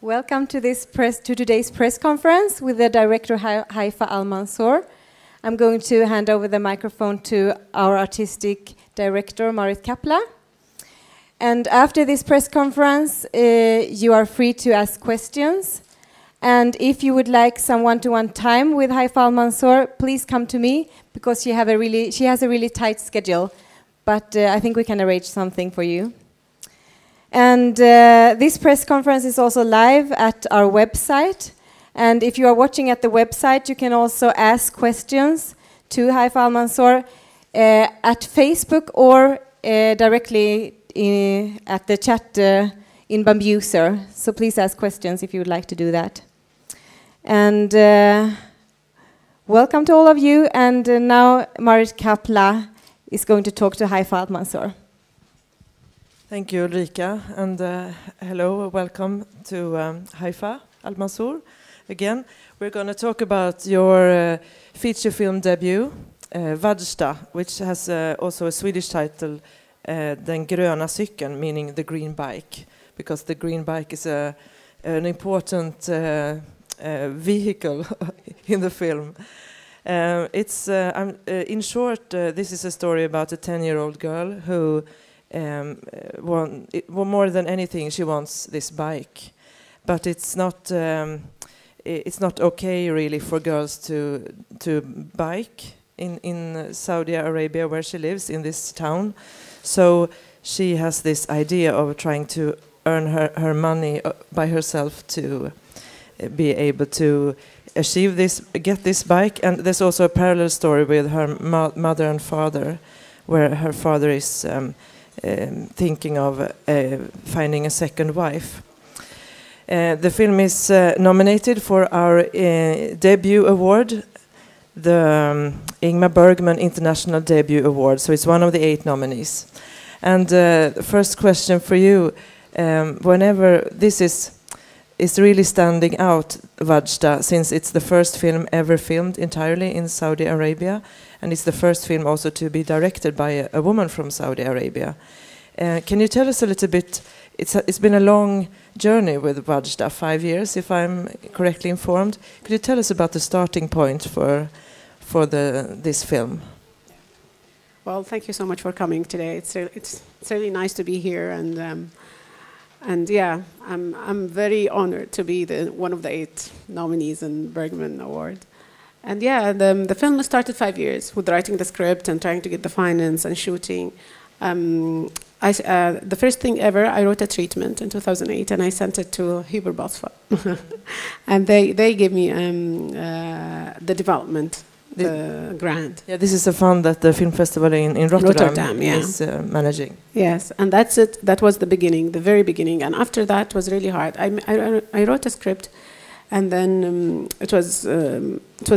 Welcome to today's press conference with the director Haifaa Al Mansour. I'm going to hand over the microphone to our artistic director Marit Kapla. And after this press conference, you are free to ask questions. And if you would like some one-to-one time with Haifaa Al Mansour, please come to me because she has a really tight schedule. But I think we can arrange something for you. And this press conference is also live at our website. And if you are watching at the website, you can also ask questions to Haifaa Al Mansour at Facebook or directly at the chat in Bambuser. So please ask questions if you would like to do that. And welcome to all of you. And now Marit Kapla is going to talk to Haifaa Al Mansour. Thank you, Ulrika, and hello, welcome to Haifaa Al Mansour. Again, we're going to talk about your feature film debut, Första, which has also a Swedish title, Den gröna cykeln, meaning the green bike, because the green bike is an important vehicle in the film. In short, this is a story about a 10-year-old girl who more than anything, she wants this bike, but it's not okay really for girls to bike in Saudi Arabia, where she lives in this town. So she has this idea of trying to earn her money by herself to be able to get this bike. And there's also a parallel story with her mother and father, where her father is thinking of finding a second wife. The film is nominated for our debut award, the Ingmar Bergman International Debut Award, so it's one of the 8 nominees. And the first question for you, whenever this is really standing out, Första, since it's the first film ever filmed entirely in Saudi Arabia, and it's the first film also to be directed by a woman from Saudi Arabia. Can you tell us a little bit? It's been a long journey with Första, 5 years, if I'm correctly informed. Could you tell us about the starting point for this film? Well, thank you so much for coming today. It's really nice to be here, and yeah, I'm very honored to be one of the 8 nominees in Bergman Award. And yeah, the film started 5 years with writing the script and trying to get the finance and shooting. The first thing ever, I wrote a treatment in 2008, and I sent it to Huber Bosfa, and they gave me the development, the grant. Yeah, this is a fund that the film festival in Rotterdam yeah. is managing. Yes, and that's it. That was the beginning, the very beginning, and after that was really hard. I wrote a script. And then it was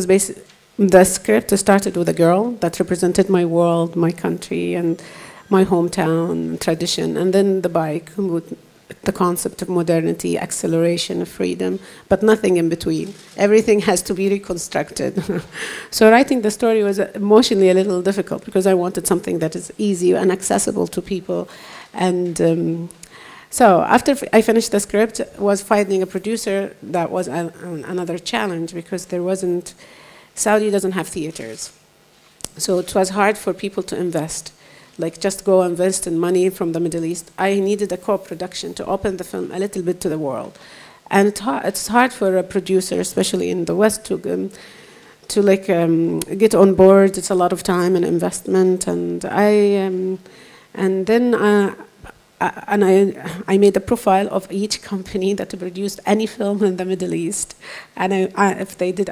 basically, the script started with a girl that represented my world, my country, and my hometown tradition. And then the bike, with the concept of modernity, acceleration, of freedom, but nothing in between. Everything has to be reconstructed. So writing the story was emotionally a little difficult because I wanted something that is easy and accessible to people. And so after I finished the script, was finding a producer. That was another challenge because Saudi doesn't have theaters. So it was hard for people to invest, like just go invest in money from the Middle East. I needed a co-production to open the film a little bit to the world. And it's hard for a producer, especially in the West, to get on board. It's a lot of time and investment. And I made a profile of each company that produced any film in the Middle East, and if they did,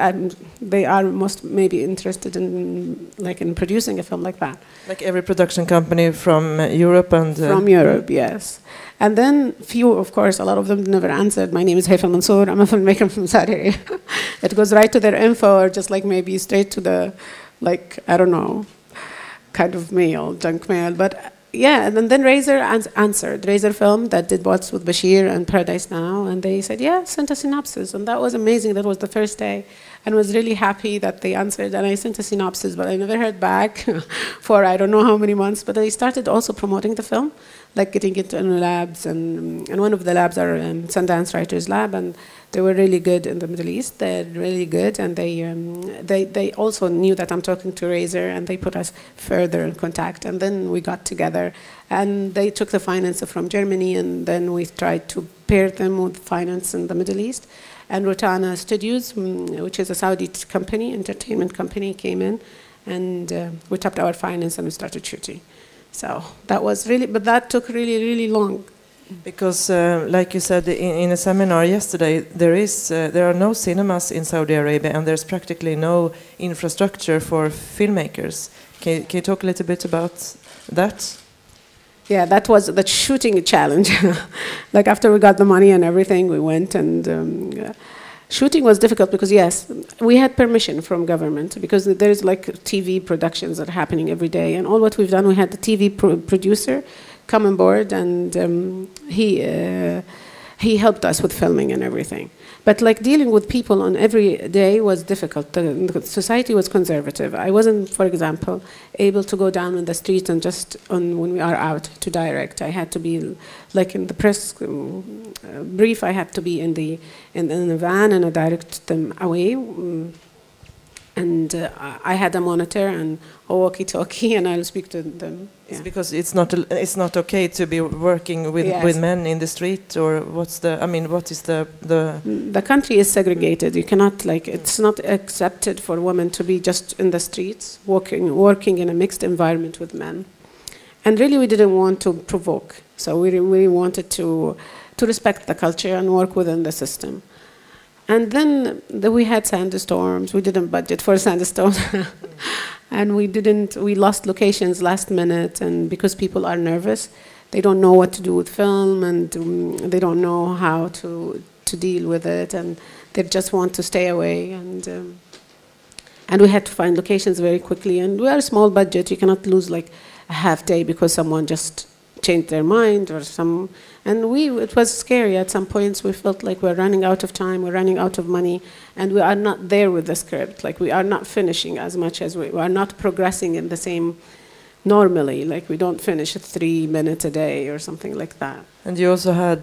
they are most maybe interested in producing a film like that. Like every production company from Europe and from Europe, yes. And then few, of course, a lot of them never answered. My name is Haifaa Al Mansour. I'm a filmmaker from Saudi Arabia. It goes right to their info, or just like maybe straight to the, I don't know, kind of mail, junk mail, but. Yeah, and then Razor answered. Razor Film that did What's with Bashir and Paradise Now, and they said, yeah, sent a synopsis, and that was amazing. That was the first day, and was really happy that they answered, and I sent a synopsis, but I never heard back for I don't know how many months, but they started also promoting the film. like getting into labs, and one of the labs are Sundance Writers Lab, and they were really good in the Middle East. They're really good, and they also knew that I'm talking to Razor, and they put us further in contact, and then we got together, and they took the finance from Germany, and then we tried to pair them with finance in the Middle East. And Rotana Studios, which is a Saudi company, entertainment company, came in, and we tapped our finance and we started shooting. So that was really, but that took really, really long. Because, like you said in a seminar yesterday, there are no cinemas in Saudi Arabia, and there's practically no infrastructure for filmmakers. Can you talk a little bit about that? Yeah, that was the shooting challenge. Like after we got the money and everything, we went, and shooting was difficult because, yes, we had permission from government, because there's like TV productions that are happening every day, and all what we've done, we had the TV producer come on board, and he helped us with filming and everything. But like dealing with people on every day was difficult. The society was conservative. I wasn't, for example, able to go down in the street and just when we are out to direct. I had to be like in the press brief. I had to be in the van, and I direct them away. And I had a monitor and a walkie-talkie, and I'll speak to them. Yeah. It's because it's not okay to be working with men in the street, or what is the country is segregated. You cannot, like, it's not accepted for women to be just in the streets working in a mixed environment with men. And really, we didn't want to provoke, so we wanted to respect the culture and work within the system. And then we had sandstorms. We didn't budget for sandstorms. And we lost locations last minute, and because people are nervous, they don't know what to do with film, and they don't know how to deal with it, and they just want to stay away. And we had to find locations very quickly, and we are a small budget. You cannot lose like a half day because someone just changed their mind or some. And it was scary. At some points, we felt like we're running out of time, we're running out of money, and we are not there with the script. Like, we are not finishing as much as we are not progressing in the same normally. Like, we don't finish 3 minutes a day or something like that. And you also had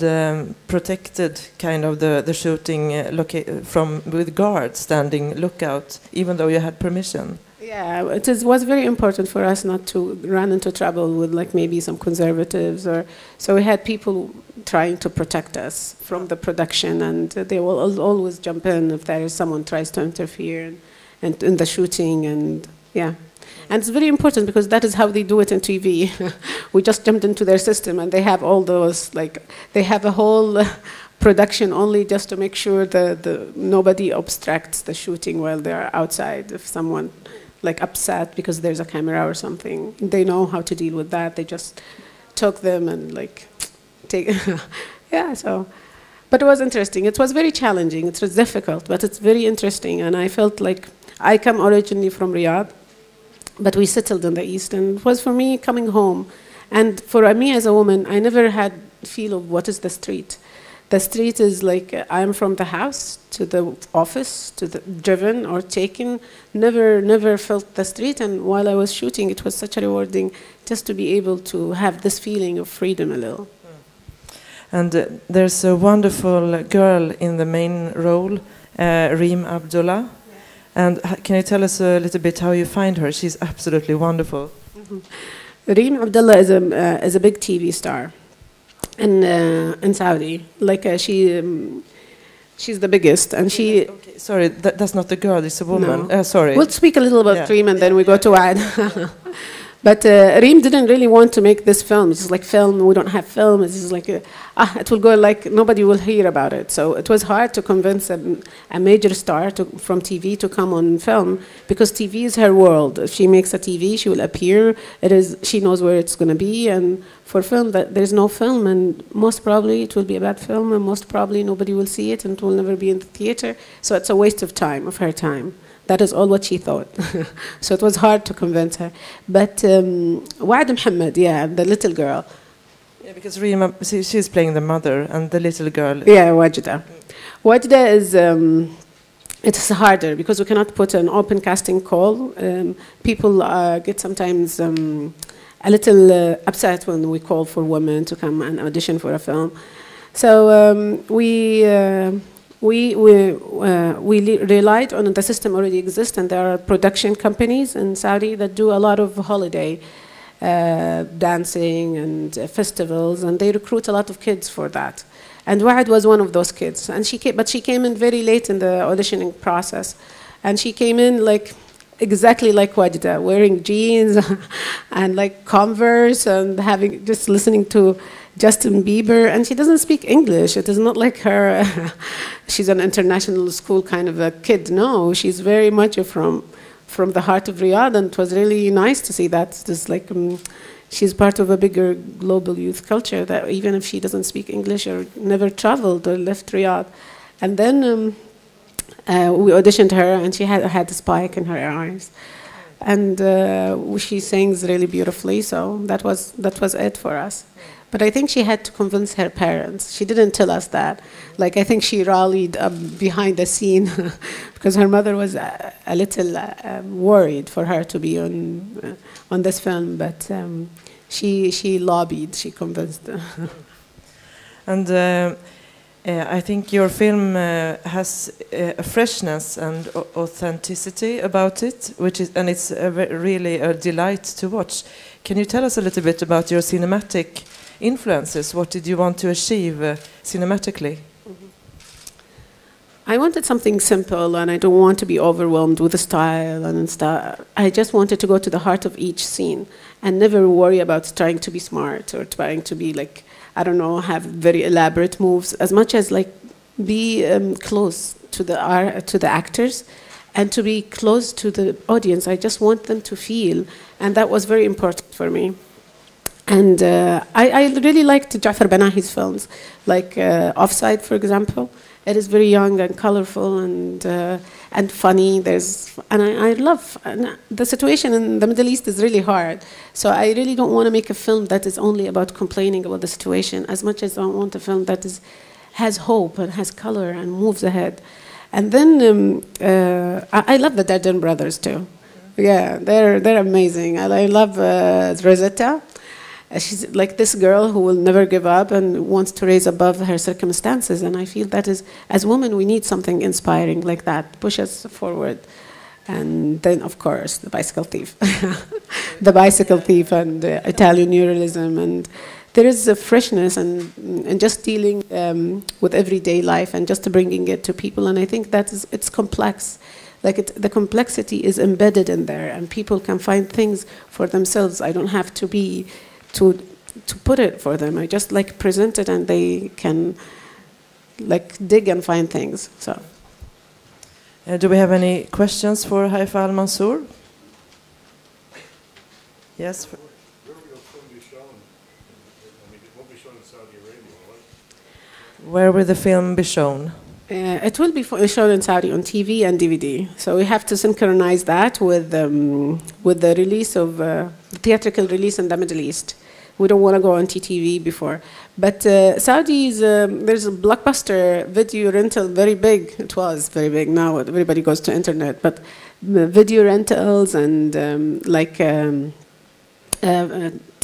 protected kind of the shooting with guards standing lookout, even though you had permission. Yeah, it was very important for us not to run into trouble with like maybe some conservatives, or so we had people trying to protect us from the production, and they will always jump in if there is someone tries to interfere and in the shooting, and yeah. And it's very important because that is how they do it in TV. We just jumped into their system, and they have all those, like, they have a whole production only just to make sure that nobody obstructs the shooting while they're outside. If someone like upset because there's a camera or something, they know how to deal with that. They just took them and like take, yeah. So, but it was interesting. It was very challenging. It was difficult, but it's very interesting. And I felt like I come originally from Riyadh, but we settled in the East, and it was for me coming home. And for me as a woman, I never had feel of what is the street. The street is like, I'm from the house to the office, to the driven or taken, never felt the street. And while I was shooting, it was such a rewarding just to be able to have this feeling of freedom a little. And there's a wonderful girl in the main role, Reem Abdullah. And can you tell us a little bit how you find her? She's absolutely wonderful. Mm-hmm. Reem Abdullah is a big TV star in Saudi. Like she's the biggest, and she. Okay, sorry, that's not the girl. It's a woman. No. Sorry. We'll speak a little about Reem, and then we go to Ad. But Reem didn't really want to make this film. It's like film. We don't have film. It's just like it will go like nobody will hear about it. So it was hard to convince a major star from TV to come on film, because TV is her world. If she makes a TV, she will appear. She knows where it's going to be. And for film, there's no film, and most probably it will be a bad film, and most probably nobody will see it, and it will never be in the theater. So it's a waste of time, of her time. That is all what she thought. So it was hard to convince her. But Waad Muhammad, yeah, the little girl. Yeah, because Reem, she's playing the mother, and the little girl. Yeah, Wajda. Wajda is, it's harder because we cannot put an open casting call. People get sometimes a little upset when we called for women to come and audition for a film. So we relied on the system already exists, and there are production companies in Saudi that do a lot of holiday dancing and festivals, and they recruit a lot of kids for that. And Waad was one of those kids, and she came in very late in the auditioning process, and she came in like exactly like Wajda, wearing jeans and like Converse and just listening to Justin Bieber, and she doesn't speak English. It is not like her, she's an international school kind of a kid. No, she's very much from the heart of Riyadh, and it was really nice to see that. Just like she's part of a bigger global youth culture, that even if she doesn't speak English or never traveled or left Riyadh. And then we auditioned her, and she had a spike in her eyes. And she sings really beautifully, so that was it for us. But I think she had to convince her parents. She didn't tell us that. Like, I think she rallied behind the scene because her mother was a little worried for her to be on this film. But she lobbied, she convinced. And I think your film has a freshness and authenticity about it, and it's really a delight to watch. Can you tell us a little bit about your cinematic influences? What did you want to achieve cinematically? I wanted something simple, and I don't want to be overwhelmed with the style and stuff. I just wanted to go to the heart of each scene and never worry about trying to be smart or trying to be like, I don't know, have very elaborate moves, as much as like be close to the actors and to be close to the audience. I just want them to feel, and that was very important for me. And I really liked Ja'far Panahi's films, like Offside, for example. It is very young and colorful and funny. I love the situation in the Middle East is really hard. So I really don't want to make a film that is only about complaining about the situation, as much as I want a film that has hope and has color and moves ahead. And then I love the Darden brothers too. Yeah, they're amazing. I love Rosetta. She's like this girl who will never give up and wants to raise above her circumstances. And I feel that is, as women, we need something inspiring like that, push us forward. And then, of course, the bicycle thief. The bicycle thief and Italian neorealism. And there is a freshness and just dealing with everyday life and just bringing it to people. And I think that it's complex. Like the complexity is embedded in there, and people can find things for themselves. I don't have to be to put it for them. I just like present it, and they can like dig and find things. So, do we have any questions for Haifaa Al Mansour? Yes. Where will your film be shown? I mean, it won't be shown in Saudi Arabia, right? Where will the film be shown? It will be shown in Saudi on TV and DVD. So we have to synchronize that with the release of the theatrical release in the Middle East. We don't want to go on TTV before. But Saudis, there's a Blockbuster video rental, very big. It was very big. Now everybody goes to internet. But video rentals and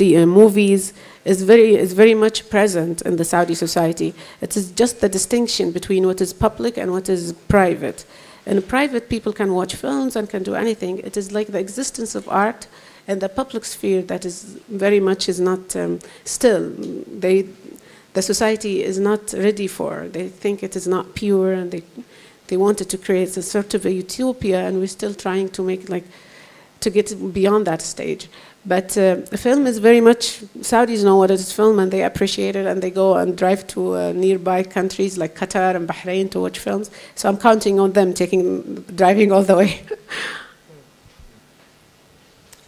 movies is very much present in the Saudi society. It is just the distinction between what is public and what is private. In private, people can watch films and can do anything. It is like the existence of art and the public sphere that is very much is not still. The society is not ready for. They think it is not pure, and they wanted to create a sort of a utopia, and we're still trying to make to get beyond that stage. But film is very much, Saudis know what it is film, and they appreciate it, and they go and drive to nearby countries like Qatar and Bahrain to watch films. So I'm counting on them driving all the way.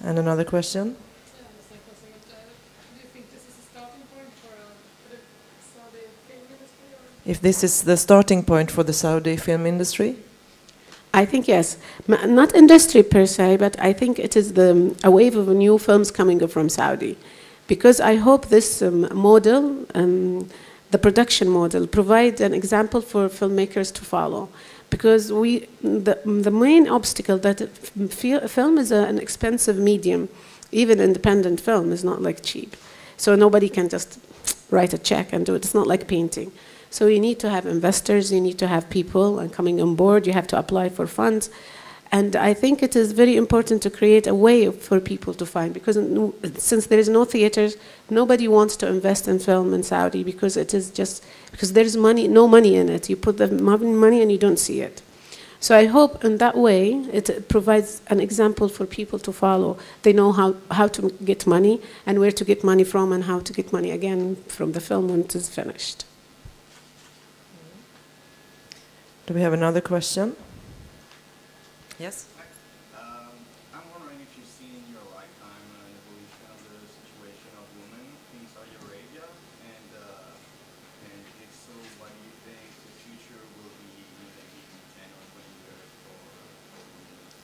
And another question? Do you think this is a starting point for the Saudi film industry? If this is the starting point for the Saudi film industry? I think yes. Not industry per se, but I think it is a wave of new films coming from Saudi. Because I hope this model, the production model, provides an example for filmmakers to follow. Because the main obstacle that film is an expensive medium, Even independent film is not like cheap. So nobody can just write a check and do it. It's not like painting. So you need to have investors, you need to have people and coming on board, you have to apply for funds. And I think it is very important to create a way for people to find, because since there is no theaters, nobody wants to invest in film in Saudi because it is just, because there is money, no money in it. You put the money and you don't see it. So I hope in that way it provides an example for people to follow. They know how to get money and where to get money from and how to get money again from the film when it is finished. Do we have another question? Yes? I'm wondering if you've seen in your lifetime an evolution of the situation of women in Saudi Arabia, and if so, what do you think the future will be maybe in 10 or 20 years for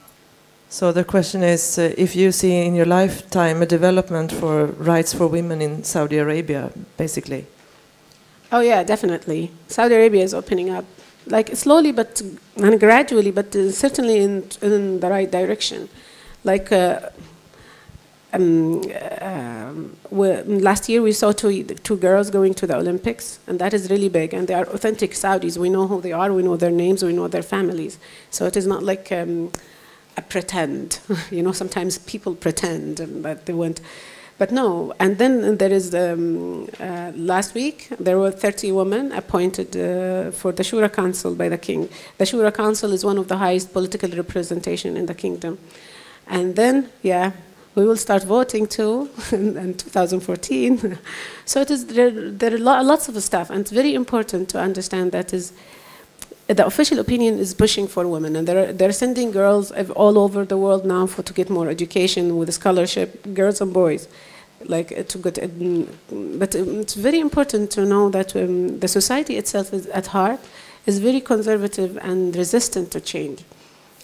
women? So the question is, if you see in your lifetime a development for rights for women in Saudi Arabia, basically. Oh yeah, definitely. Saudi Arabia is opening up, like slowly but and gradually, but certainly in the right direction. Like last year we saw two girls going to the Olympics, and that is really big. And they are authentic Saudis. We know who they are. We know their names. We know their families. So it is not like a pretend. You know, sometimes people pretend that they went. But no, and then there is last week there were 30 women appointed for the Shura Council by the king. The Shura Council is one of the highest political representation in the kingdom. And then, yeah, we will start voting too in 2014. So it is there are lots of stuff, and it's very important to understand that is the official opinion is pushing for women, and they're sending girls all over the world now to get more education with a scholarship, girls and boys, like to get. But it's very important to know that the society itself is at heart is very conservative and resistant to change.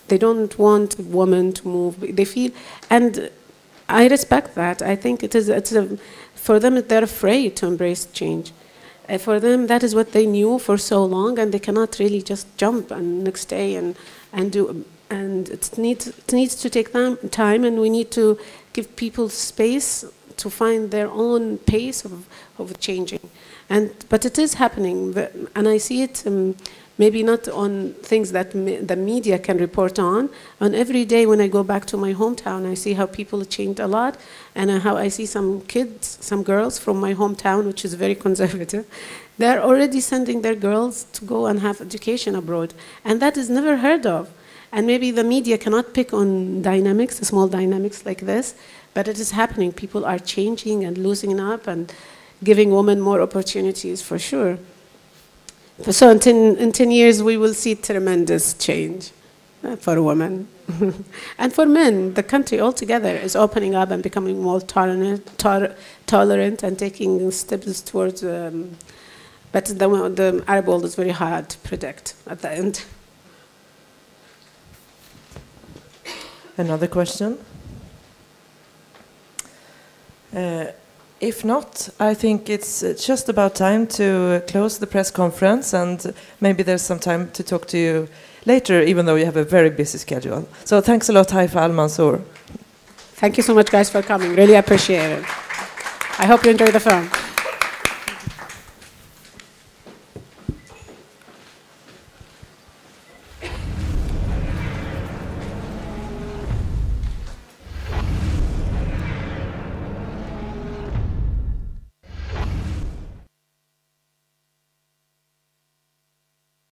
They don't want women to move. They feel, and I respect that. I think for them they're afraid to embrace change. For them, that is what they knew for so long, and they cannot really just jump and next day and do. And it needs to take time, and we need to give people space to find their own pace of changing. But it is happening, and I see it. Maybe not on things that the media can report on. On every day when I go back to my hometown, I see how people changed a lot, and how I see some kids, some girls from my hometown, which is very conservative, they're already sending their girls to go and have education abroad. And that is never heard of. And maybe the media cannot pick on dynamics, the small dynamics like this, but it is happening. People are changing and loosening up and giving women more opportunities for sure. So in 10 years, we will see tremendous change for women. And for men, the country altogether is opening up and becoming more tolerant and taking steps towards... but the Arab world is very hard to predict at the end. Another question? If not, I think it's just about time to close the press conference, and maybe there's some time to talk to you later, even though you have a very busy schedule. So thanks a lot, Haifaa Al Mansour. Thank you so much, guys, for coming. Really appreciate it. I hope you enjoy the film.